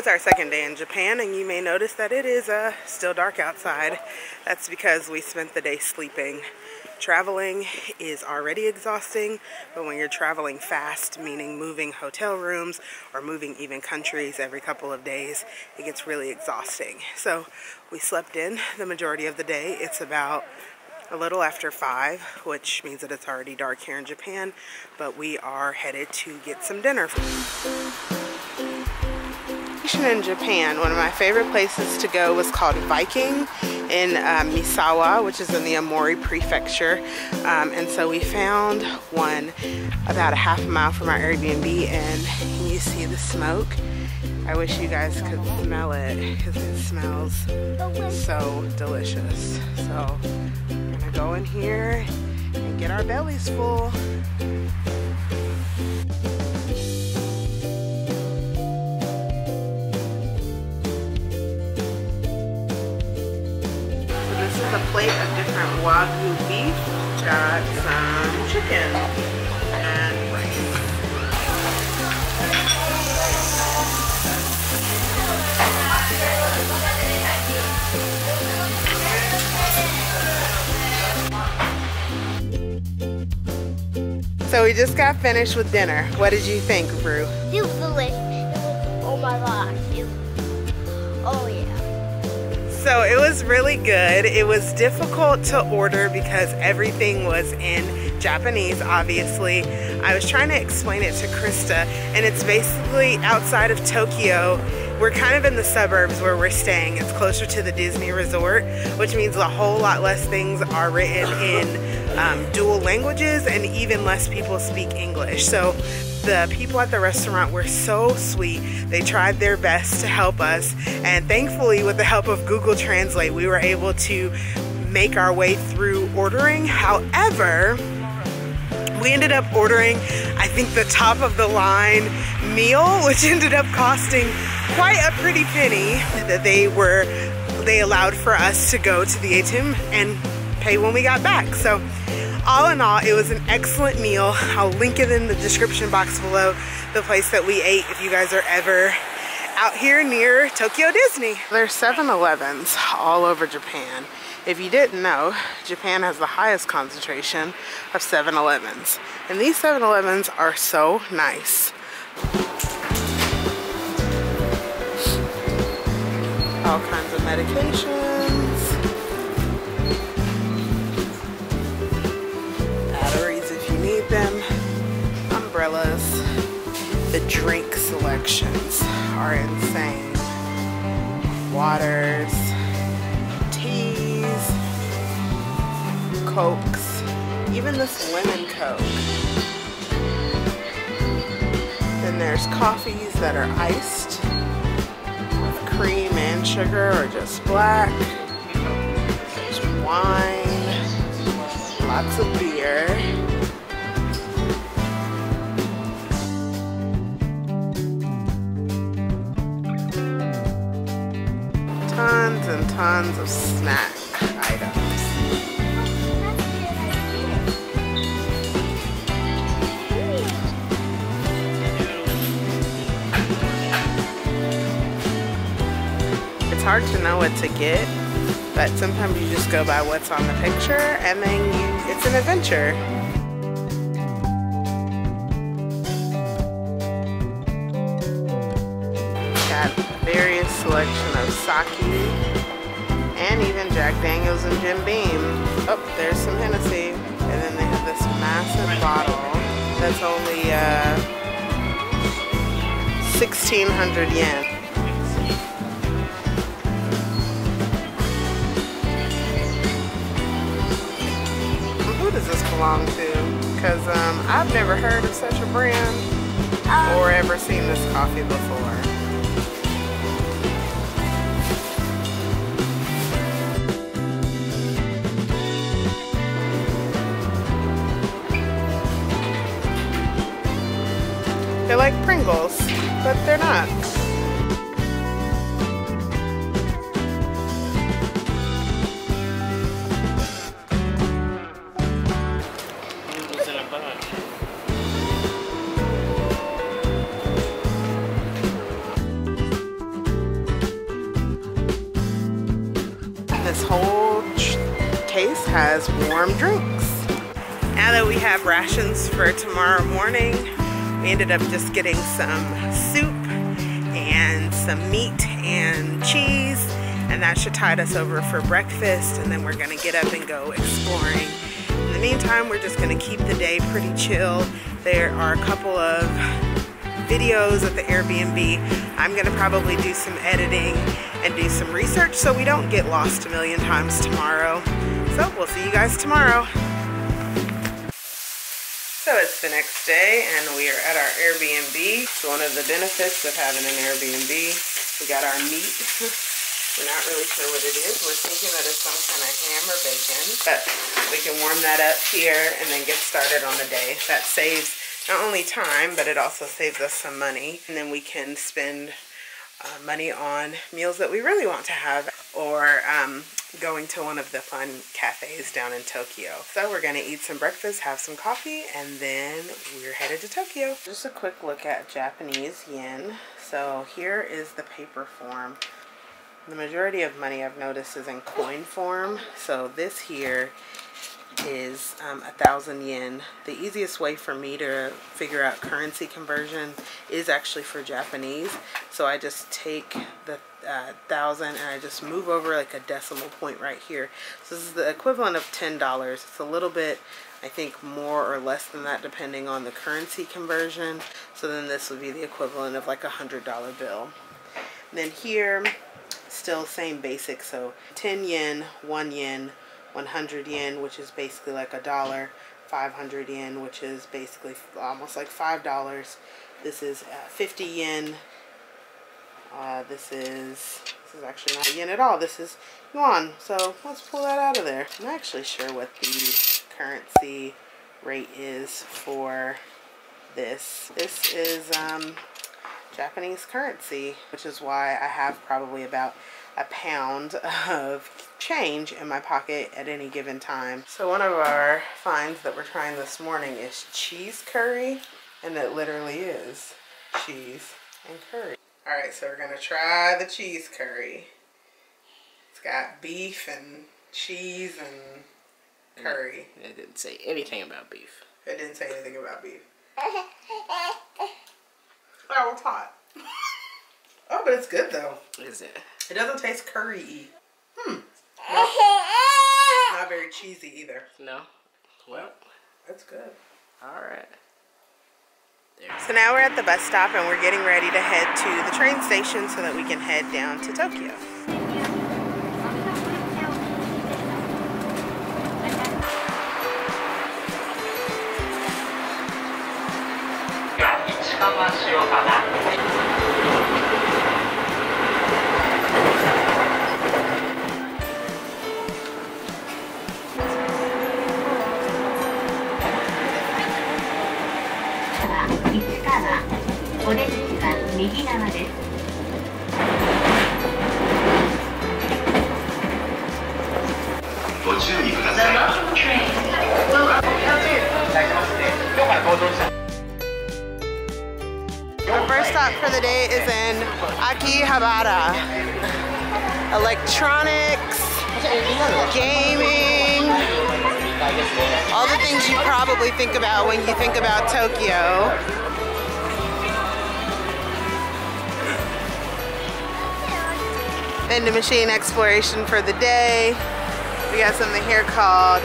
is our second day in Japan, and you may notice that it is still dark outside. That's because we spent the day sleeping. Traveling is already exhausting, but when you're traveling fast, meaning moving hotel rooms or moving even countries every couple of days, it gets really exhausting. So we slept in the majority of the day. It's about a little after 5, which means that it's already dark here in Japan, but we are headed to get some dinner. In Japan, one of my favorite places to go was called Viking in Misawa, which is in the Aomori prefecture, and so we found one about a half a mile from our Airbnb, and you see the smoke. I wish you guys could smell it because it smells so delicious. So we're gonna go in here and get our bellies full. A plate of different Wagyu beef, got some chicken and rice. So we just got finished with dinner. What did you think, Rue? It was delicious. Oh my gosh. Oh yeah. So it was really good. It was difficult to order because everything was in Japanese, obviously. I was trying to explain it to Krista, and it's basically outside of Tokyo. We're kind of in the suburbs where we're staying. It's closer to the Disney resort, which means a whole lot less things are written in dual languages, and even less people speak English. So the people at the restaurant were so sweet. They tried their best to help us, and thankfully with the help of Google Translate, we were able to make our way through ordering. However, we ended up ordering, I think, the top of the line meal, which ended up costing quite a pretty penny. That they allowed for us to go to the ATM and pay when we got back. So all in all, it was an excellent meal. I'll link it in the description box below, the place that we ate, if you guys are ever out here near Tokyo Disney. There's 7-Elevens all over Japan. If you didn't know, Japan has the highest concentration of 7-Elevens. And these 7-Elevens are so nice. All kinds of medications. Batteries if you need them. Umbrellas. The drink selections are insane. Waters. Teas. Cokes. Even this lemon Coke. Then there's coffees that are iced with cream and sugar, or just black. There's wine. Lots of beer. Tons and tons of snack items. It's hard to know what to get, but sometimes you just go by what's on the picture, and then it's an adventure. Got various selection of sake, and even Jack Daniels and Jim Beam. Oh, there's some Hennessy. And then they have this massive bottle that's only 1,600 yen. Who does this belong to? Because I've never heard of such a brand or ever seen this coffee before. They're like Pringles, but they're not. this whole case has warm drinks. Now that we have rations for tomorrow morning, we ended up just getting some soup and some meat and cheese, and that should tide us over for breakfast, and then we're gonna get up and go exploring. In the meantime, we're just gonna keep the day pretty chill. There are a couple of videos at the Airbnb. I'm gonna probably do some editing and do some research so we don't get lost a million times tomorrow. So we'll see you guys tomorrow. So it's the next day and we are at our Airbnb. It's one of the benefits of having an Airbnb. We got our meat. We're not really sure what it is. We're thinking that it's some kind of ham or bacon, but we can warm that up here and then get started on the day. That saves not only time, but it also saves us some money. And then we can spend money on meals that we really want to have, or going to one of the fun cafes down in Tokyo. So we're gonna eat some breakfast, have some coffee, and then we're headed to Tokyo. Just a quick look at Japanese yen. So here is the paper form. The majority of money I've noticed is in coin form. So this here is 1,000 yen. The easiest way for me to figure out currency conversion is actually for Japanese. So I just take the 1,000 and I just move over like a decimal point right here. So this is the equivalent of $10. It's a little bit, I think, more or less than that depending on the currency conversion. So then this would be the equivalent of like a $100 bill. And then here, still same basic. So 10 yen, 1 yen, 100 yen, which is basically like $1, 500 yen, which is basically almost like $5. This is 50 yen. This is actually not yen at all. This is yuan. So let's pull that out of there. I'm not actually sure what the currency rate is for this. This is Japanese currency, which is why I have probably about a pound of change in my pocket at any given time. So one of our finds that we're trying this morning is cheese curry, and it literally is cheese and curry. All right, so we're gonna try the cheese curry. It's got beef and cheese and curry. It didn't say anything about beef. It didn't say anything about beef. Oh, it's hot. Oh, but it's good though. Is it? It doesn't taste curry-y. Not very cheesy either. No? Well, that's good. All right. So now we're at the bus stop and we're getting ready to head to the train station so that we can head down to Tokyo. Our first stop for the day is in Akihabara. Electronics, gaming, all the things you probably think about when you think about Tokyo. Vending machine exploration for the day. We got something here called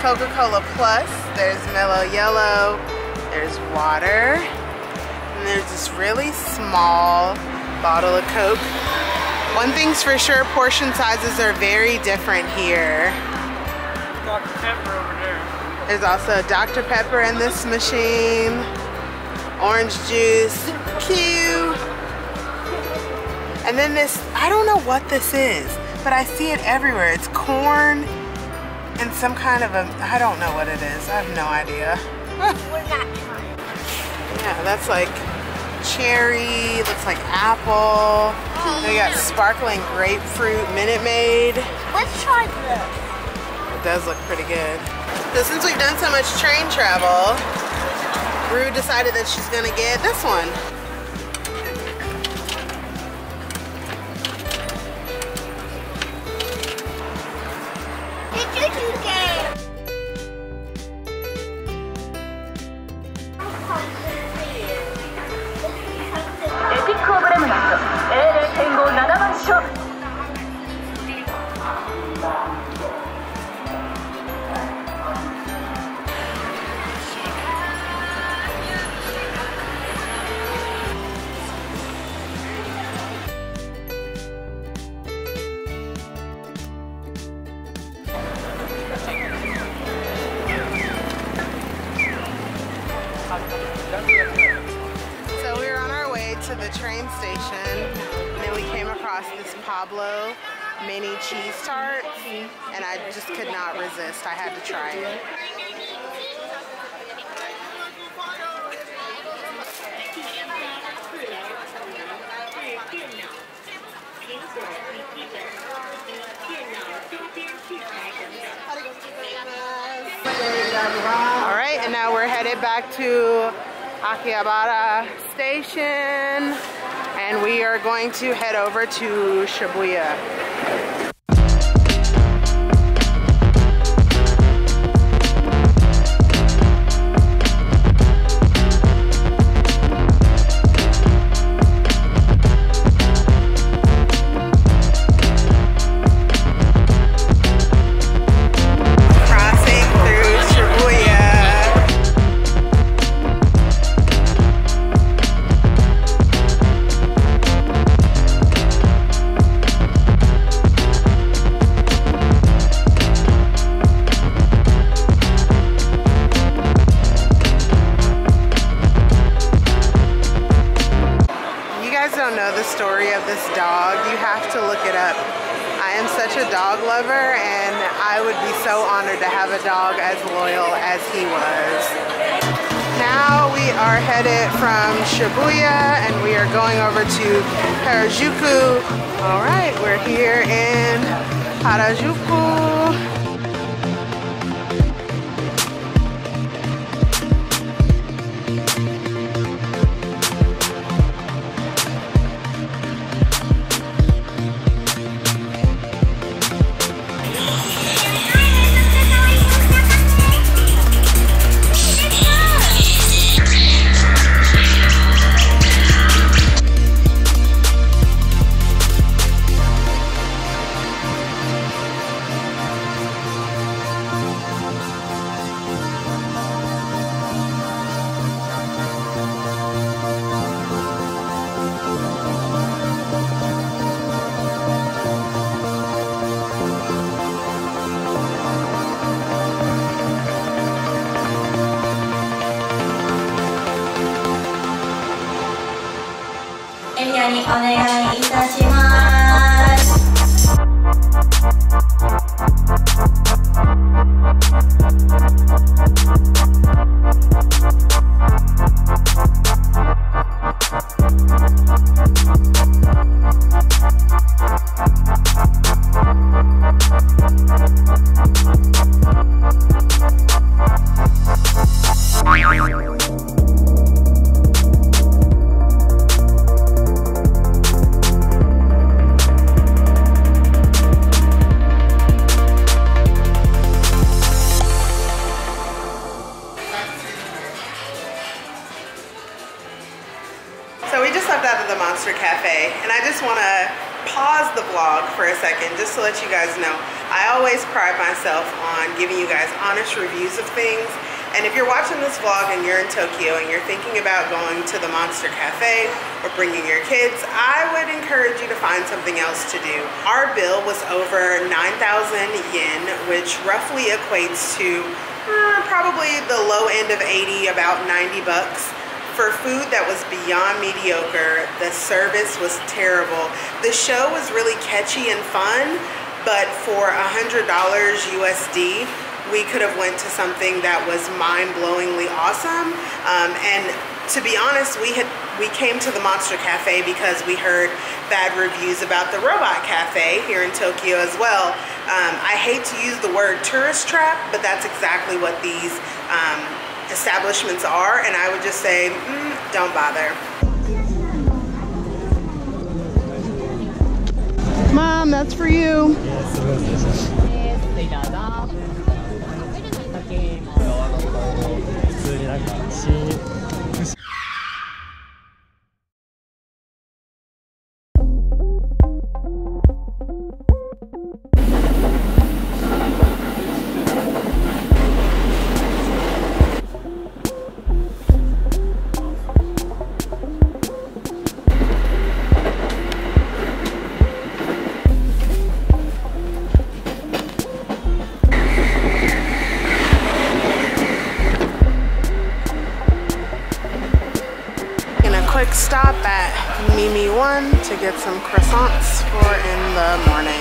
Coca-Cola Plus. There's Mellow Yellow. There's water. And there's this really small bottle of Coke. One thing's for sure, portion sizes are very different here. Dr. Pepper over there. There's also Dr. Pepper in this machine. Orange juice. Cute. And then this, I don't know what this is, but I see it everywhere. It's corn and some kind of a, I don't know what it is. I have no idea. We're not trying. Yeah, that's like cherry, looks like apple. We got sparkling grapefruit Minute Maid. Let's try this. It does look pretty good. So since we've done so much train travel, Rue decided that she's gonna get this one. So we were on our way to the train station, and then we came across this Pablo mini cheese tarts, and I just could not resist. I had to try it. All right, and now we're headed back to Akihabara station, and we are going to head over to Shibuya. Dog lover, and I would be so honored to have a dog as loyal as he was. Now we are headed from Shibuya and we are going over to Harajuku. All right, we're here in Harajuku. Monster Cafe, and I just want to pause the vlog for a second just to let you guys know I always pride myself on giving you guys honest reviews of things. And if you're watching this vlog and you're in Tokyo and you're thinking about going to the Monster Cafe or bringing your kids, I would encourage you to find something else to do. Our bill was over 9,000 yen, which roughly equates to probably the low end of 80, about 90 bucks. For food that was beyond mediocre. The service was terrible. The show was really catchy and fun, but for $100 USD, we could have went to something that was mind-blowingly awesome. And to be honest, we came to the Monster Cafe because we heard bad reviews about the Robot Cafe here in Tokyo as well. I hate to use the word tourist trap, but that's exactly what these establishments are, and I would just say, don't bother. Mom, that's for you. quick stop at Mimi One to get some croissants for in the morning.